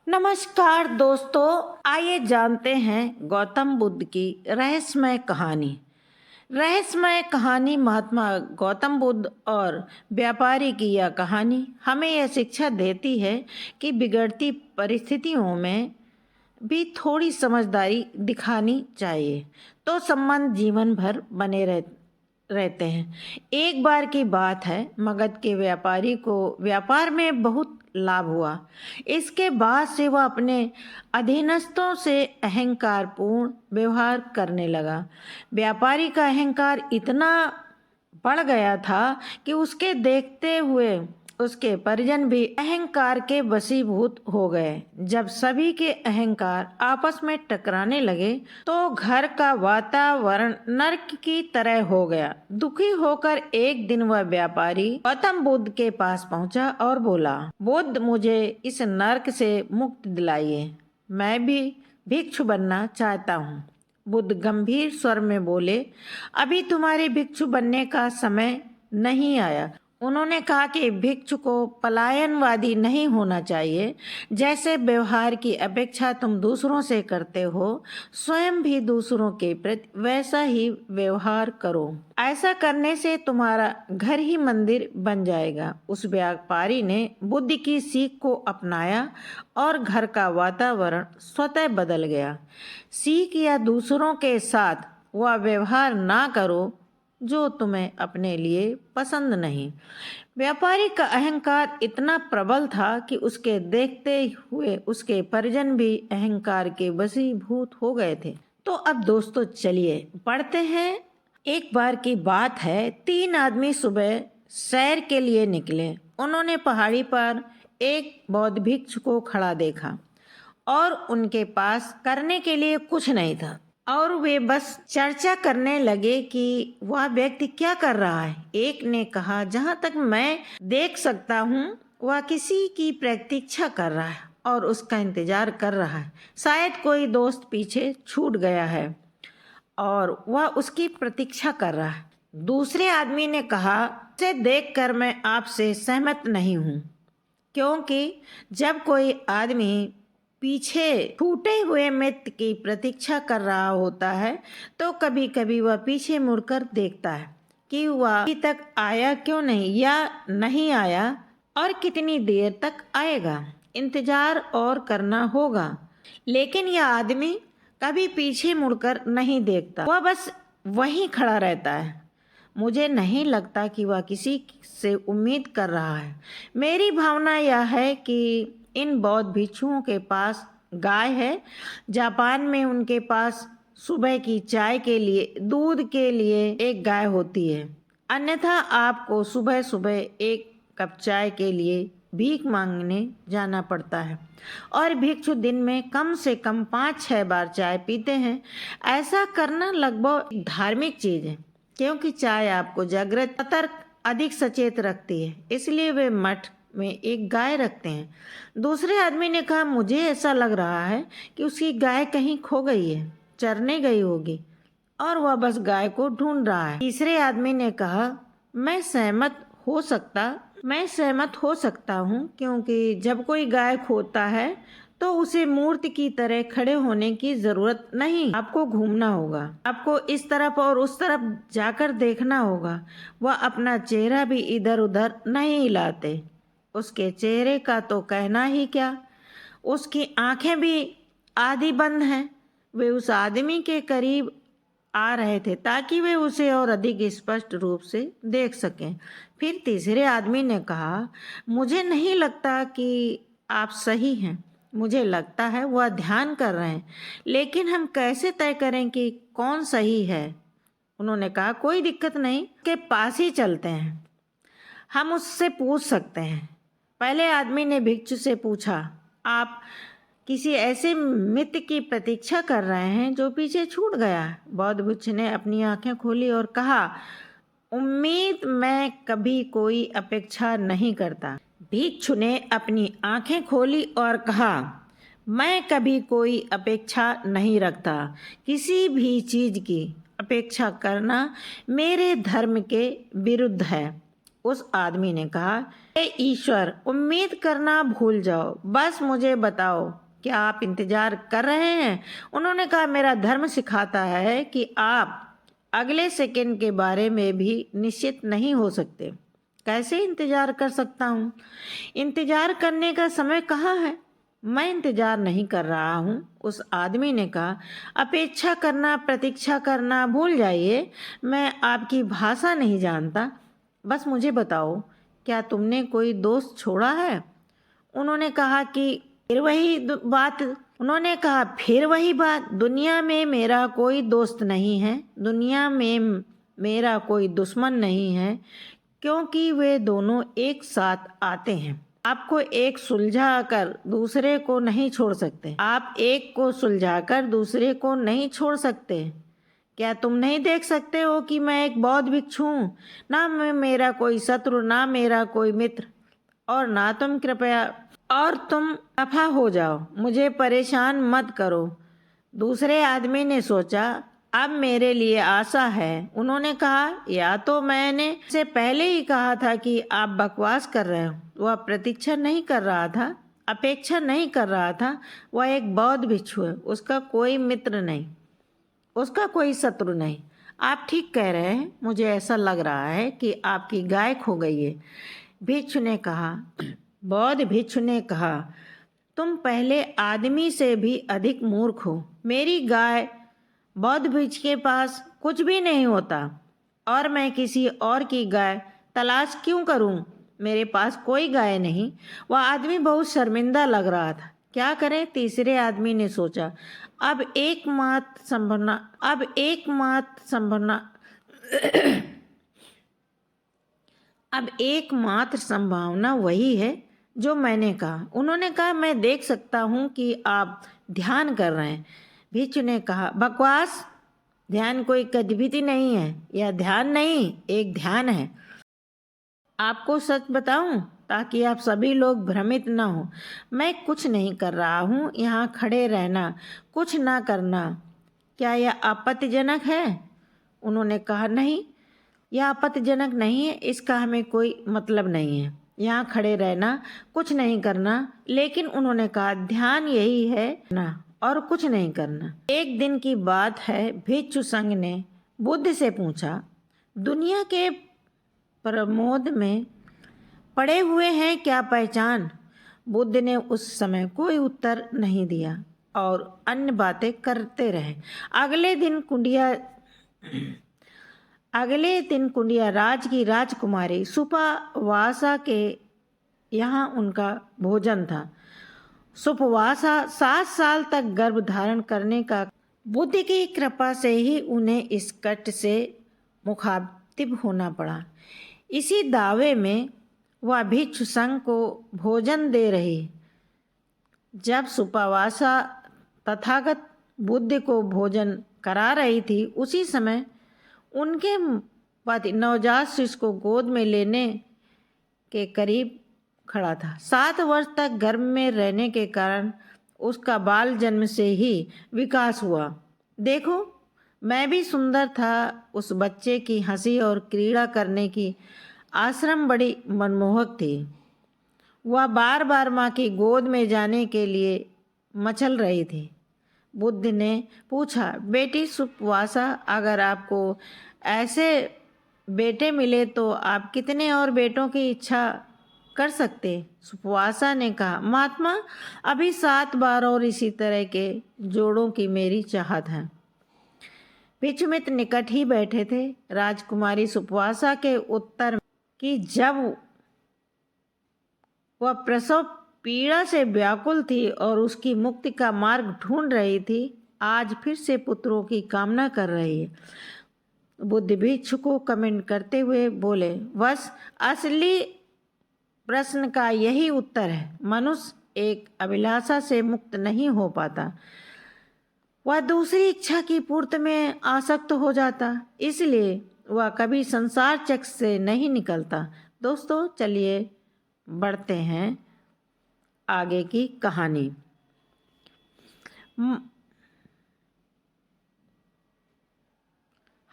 नमस्कार दोस्तों, आइए जानते हैं गौतम बुद्ध की रहस्यमय कहानी। रहस्यमय कहानी महात्मा गौतम बुद्ध और व्यापारी की यह कहानी हमें यह शिक्षा देती है कि बिगड़ती परिस्थितियों में भी थोड़ी समझदारी दिखानी चाहिए, तो संबंध जीवन भर बने रहते हैं। एक बार की बात है, मगध के व्यापारी को व्यापार में बहुत लाभ हुआ। इसके बाद से वह अपने अधीनस्थों से अहंकारपूर्ण व्यवहार करने लगा। व्यापारी का अहंकार इतना बढ़ गया था कि उसके देखते हुए उसके परिजन भी अहंकार के वशीभूत हो गए। जब सभी के अहंकार आपस में टकराने लगे तो घर का वातावरण नरक की तरह हो गया। दुखी होकर एक दिन वह व्यापारी गौतम बुद्ध के पास पहुंचा और बोला, बुद्ध, मुझे इस नरक से मुक्ति दिलाइए, मैं भी भिक्षु बनना चाहता हूँ। बुद्ध गंभीर स्वर में बोले, अभी तुम्हारे भिक्षु बनने का समय नहीं आया। उन्होंने कहा कि भिक्षु को पलायनवादी नहीं होना चाहिए। जैसे व्यवहार की अपेक्षा तुम दूसरों से करते हो, स्वयं भी दूसरों के प्रति वैसा ही व्यवहार करो। ऐसा करने से तुम्हारा घर ही मंदिर बन जाएगा। उस व्यापारी ने बुद्ध की सीख को अपनाया और घर का वातावरण स्वतः बदल गया। सीख या दूसरों के साथ वह व्यवहार ना करो जो तुम्हें अपने लिए पसंद नहीं। व्यापारी का अहंकार इतना प्रबल था कि उसके देखते हुए उसके परिजन भी अहंकार के वशीभूत हो गए थे। तो अब दोस्तों चलिए पढ़ते हैं। एक बार की बात है, 3 आदमी सुबह सैर के लिए निकले। उन्होंने पहाड़ी पर एक बौद्ध भिक्षु को खड़ा देखा और उनके पास करने के लिए कुछ नहीं था और वे बस चर्चा करने लगे कि वह व्यक्ति क्या कर रहा है। एक ने कहा, जहाँ तक मैं देख सकता हूँ वह किसी की प्रतीक्षा कर रहा है और उसका इंतजार कर रहा है। शायद कोई दोस्त पीछे छूट गया है और वह उसकी प्रतीक्षा कर रहा है। दूसरे आदमी ने कहा, इसे देखकर मैं आपसे सहमत नहीं हूँ, क्योंकि जब कोई आदमी पीछे छूटे हुए मित्र की प्रतीक्षा कर रहा होता है तो कभी कभी वह पीछे मुड़कर देखता है कि वह अभी तक आया क्यों नहीं या नहीं आया और कितनी देर तक आएगा। इंतजार और करना होगा। लेकिन यह आदमी कभी पीछे मुड़कर नहीं देखता, वह बस वहीं खड़ा रहता है। मुझे नहीं लगता कि वह किसी से उम्मीद कर रहा है। मेरी भावना यह है कि इन बौद्ध भिक्षुओं के पास गाय है। जापान में उनके पास सुबह की चाय के लिए, दूध के लिए एक गाय होती है। अन्यथा आपको सुबह सुबह एक कप चाय के लिए भीख मांगने जाना पड़ता है और भिक्षु दिन में कम से कम 5-6 बार चाय पीते हैं। ऐसा करना लगभग धार्मिक चीज है, क्योंकि चाय आपको जागृत, सतर्क, अधिक सचेत रखती है। इसलिए वे मठ में एक गाय रखते हैं। दूसरे आदमी ने कहा, मुझे ऐसा लग रहा है कि उसकी गाय कहीं खो गई है, चरने गई होगी और वह बस गाय को ढूंढ रहा है। तीसरे आदमी ने कहा, मैं सहमत हो सकता हूँ, क्योंकि जब कोई गाय खोता है तो उसे मूर्ति की तरह खड़े होने की जरूरत नहीं। आपको घूमना होगा, आपको इस तरफ और उस तरफ जाकर देखना होगा। वह अपना चेहरा भी इधर उधर नहीं हिलाते। उसके चेहरे का तो कहना ही क्या, उसकी आंखें भी आधी बंद हैं। वे उस आदमी के करीब आ रहे थे ताकि वे उसे और अधिक स्पष्ट रूप से देख सकें। फिर तीसरे आदमी ने कहा, मुझे नहीं लगता कि आप सही हैं। मुझे लगता है वह ध्यान कर रहे हैं, लेकिन हम कैसे तय करें कि कौन सही है। उन्होंने कहा, कोई दिक्कत नहीं, के पास ही चलते हैं, हम उससे पूछ सकते हैं। पहले आदमी ने भिक्षु से पूछा, आप किसी ऐसे मित्र की प्रतीक्षा कर रहे हैं जो पीछे छूट गया? बौद्ध भिक्षु ने अपनी आंखें खोली और कहा, उम्मीद मैं कभी कोई अपेक्षा नहीं करता। भिक्षु ने अपनी आंखें खोली और कहा, मैं कभी कोई अपेक्षा नहीं रखता। किसी भी चीज की अपेक्षा करना मेरे धर्म के विरुद्ध है। उस आदमी ने कहा, हे ईश्वर, उम्मीद करना भूल जाओ, बस मुझे बताओ क्या आप इंतजार कर रहे हैं। उन्होंने कहा, मेरा धर्म सिखाता है कि आप अगले सेकंड के बारे में भी निश्चित नहीं हो सकते। कैसे इंतजार कर सकता हूँ? इंतजार करने का समय कहाँ है? मैं इंतजार नहीं कर रहा हूँ। उस आदमी ने कहा, अपेक्षा करना, प्रतीक्षा करना भूल जाइए। मैं आपकी भाषा नहीं जानता, बस मुझे बताओ क्या तुमने कोई दोस्त छोड़ा है? उन्होंने कहा कि फिर वही बात उन्होंने कहा, फिर वही बात, दुनिया में मेरा कोई दोस्त नहीं है, दुनिया में मेरा कोई दुश्मन नहीं है, क्योंकि वे दोनों एक साथ आते हैं। आपको एक सुलझा कर दूसरे को नहीं छोड़ सकते। आप एक को सुलझा कर दूसरे को नहीं छोड़ सकते। क्या तुम नहीं देख सकते हो कि मैं एक बौद्ध भिक्षु हूँ? ना मैं मेरा कोई शत्रु, ना मेरा कोई मित्र, और ना तुम कृपया और तुम दफा हो जाओ, मुझे परेशान मत करो। दूसरे आदमी ने सोचा, अब मेरे लिए आशा है। उन्होंने कहा, या तो मैंने से पहले ही कहा था कि आप बकवास कर रहे हो। वह प्रतीक्षा नहीं कर रहा था, अपेक्षा नहीं कर रहा था। वह एक बौद्ध भिक्षु है, उसका कोई मित्र नहीं, उसका कोई शत्रु नहीं। आप ठीक कह रहे हैं, मुझे ऐसा लग रहा है कि आपकी गाय खो गई है। भिक्षु ने कहा बौद्ध भिक्षु ने कहा, तुम पहले आदमी से भी अधिक मूर्ख हो। मेरी गाय, बौद्ध भिक्षु के पास कुछ भी नहीं होता, और मैं किसी और की गाय तलाश क्यों करूं? मेरे पास कोई गाय नहीं। वह आदमी बहुत शर्मिंदा लग रहा था। क्या करें? तीसरे आदमी ने सोचा, अब एकमात्र संभावना वही है जो मैंने कहा। उन्होंने कहा, मैं देख सकता हूँ कि आप ध्यान कर रहे हैं। भिक्षु ने कहा, बकवास, ध्यान कोई गतिविधि नहीं है, यह ध्यान नहीं, एक ध्यान है। आपको सच बताऊं ताकि आप सभी लोग भ्रमित न हो, मैं कुछ नहीं कर रहा हूँ। यहाँ खड़े रहना, कुछ ना करना, क्या यह आपत्तिजनक है? उन्होंने कहा, नहीं, यह आपत्तिजनक नहीं है, इसका हमें कोई मतलब नहीं है, यहाँ खड़े रहना, कुछ नहीं करना। लेकिन उन्होंने कहा, ध्यान यही है ना, और कुछ नहीं करना। एक दिन की बात है, भिक्षु संघ ने बुद्ध से पूछा, दुनिया के प्रमोद में पड़े हुए हैं क्या पहचान? बुद्ध ने उस समय कोई उत्तर नहीं दिया और अन्य बातें करते रहे। अगले दिन कुंडिया राज की राजकुमारी सुपवासा के यहाँ उनका भोजन था। सुपवासा 7 साल तक गर्भ धारण करने का बुद्ध की कृपा से ही उन्हें इस कष्ट से मुखातिब होना पड़ा। इसी दावे में वह भिक्षु संघ को भोजन दे रही। जब सुपवासा तथागत बुद्ध को भोजन करा रही थी, उसी समय उनके पति नवजात शिशु को गोद में लेने के करीब खड़ा था। 7 वर्ष तक गर्भ में रहने के कारण उसका बाल जन्म से ही विकास हुआ। देखो, मैं भी सुंदर था। उस बच्चे की हंसी और क्रीड़ा करने की आश्रम बड़ी मनमोहक थी। वह बार बार माँ की गोद में जाने के लिए मचल रही थी। बुद्ध ने पूछा, बेटी सुपवासा, अगर आपको ऐसे बेटे मिले तो आप कितने और बेटों की इच्छा कर सकते? सुपवासा ने कहा, महात्मा, अभी 7 बार और इसी तरह के जोड़ों की मेरी चाहत है। भिक्षुमित्र निकट ही बैठे थे। राजकुमारी सुपवासा के उत्तर कि जब वह प्रसव पीड़ा से व्याकुल थी और उसकी मुक्ति का मार्ग ढूंढ रही थी, आज फिर से पुत्रों की कामना कर रही है। बुद्ध भिक्षु को कमेंट करते हुए बोले, बस असली प्रश्न का यही उत्तर है। मनुष्य एक अभिलाषा से मुक्त नहीं हो पाता, वह दूसरी इच्छा की पूर्ति में आसक्त हो जाता, इसलिए वह कभी संसार चक्र से नहीं निकलता। दोस्तों, चलिए बढ़ते हैं आगे की कहानी।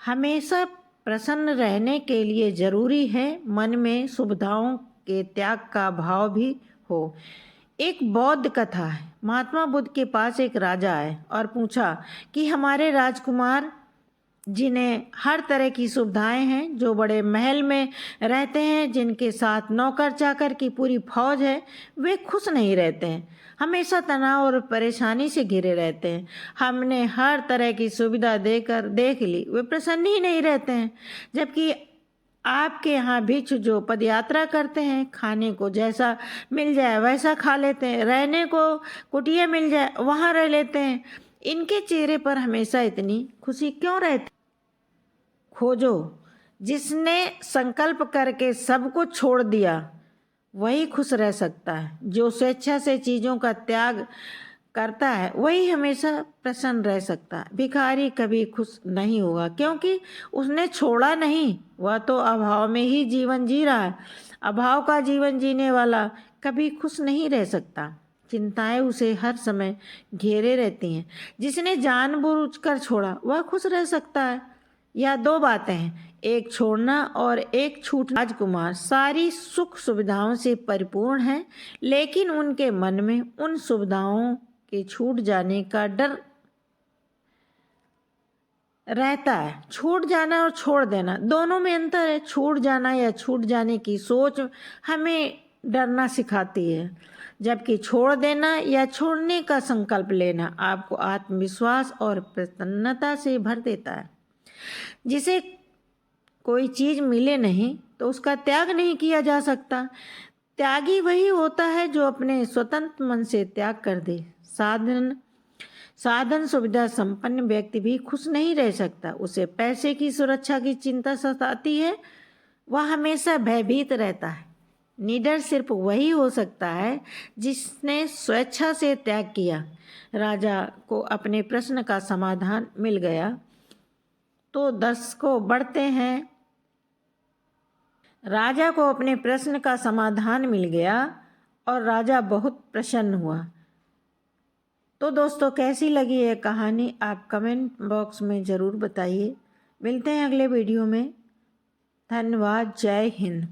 हमेशा प्रसन्न रहने के लिए जरूरी है मन में सुविधाओं के त्याग का भाव भी हो। एक बौद्ध कथा है। महात्मा बुद्ध के पास एक राजा आए और पूछा कि हमारे राजकुमार जिन्हें हर तरह की सुविधाएं हैं, जो बड़े महल में रहते हैं, जिनके साथ नौकर चाकर की पूरी फौज है, वे खुश नहीं रहते हैं, हमेशा तनाव और परेशानी से घिरे रहते हैं। हमने हर तरह की सुविधा देकर देख ली, वे प्रसन्न ही नहीं रहते हैं। जबकि आपके यहाँ भिक्षु जो पदयात्रा करते हैं, खाने को जैसा मिल जाए वैसा खा लेते हैं, रहने को कुटिया मिल जाए वहाँ रह लेते हैं, इनके चेहरे पर हमेशा इतनी खुशी क्यों रहती? खोजो, जिसने संकल्प करके सब कुछ छोड़ दिया वही खुश रह सकता है। जो स्वेच्छा से चीज़ों का त्याग करता है वही हमेशा प्रसन्न रह सकता है। भिखारी कभी खुश नहीं होगा क्योंकि उसने छोड़ा नहीं, वह तो अभाव में ही जीवन जी रहा है। अभाव का जीवन जीने वाला कभी खुश नहीं रह सकता। चिंताएं उसे हर समय घेरे रहती हैं। जिसने जानबूझकर छोड़ा वह खुश रह सकता है। यह दो बातें हैं, एक छोड़ना और एक छूटना। राजकुमार सारी सुख सुविधाओं से परिपूर्ण हैं, लेकिन उनके मन में उन सुविधाओं के छूट जाने का डर रहता है। छूट जाना और छोड़ देना दोनों में अंतर है। छूट जाना या छूट जाने की सोच हमें डरना सिखाती है, जबकि छोड़ देना या छोड़ने का संकल्प लेना आपको आत्मविश्वास और प्रसन्नता से भर देता है। जिसे कोई चीज़ मिले नहीं तो उसका त्याग नहीं किया जा सकता। त्यागी वही होता है जो अपने स्वतंत्र मन से त्याग कर दे। साधन सुविधा संपन्न व्यक्ति भी खुश नहीं रह सकता। उसे पैसे की सुरक्षा की चिंता सताती है, वह हमेशा भयभीत रहता है। निडर सिर्फ वही हो सकता है जिसने स्वेच्छा से त्याग किया। राजा को अपने प्रश्न का समाधान मिल गया तो दर्शकों बढ़ते हैं। राजा को अपने प्रश्न का समाधान मिल गया और राजा बहुत प्रसन्न हुआ। तो दोस्तों कैसी लगी ये कहानी आप कमेंट बॉक्स में ज़रूर बताइए। मिलते हैं अगले वीडियो में। धन्यवाद। जय हिंद।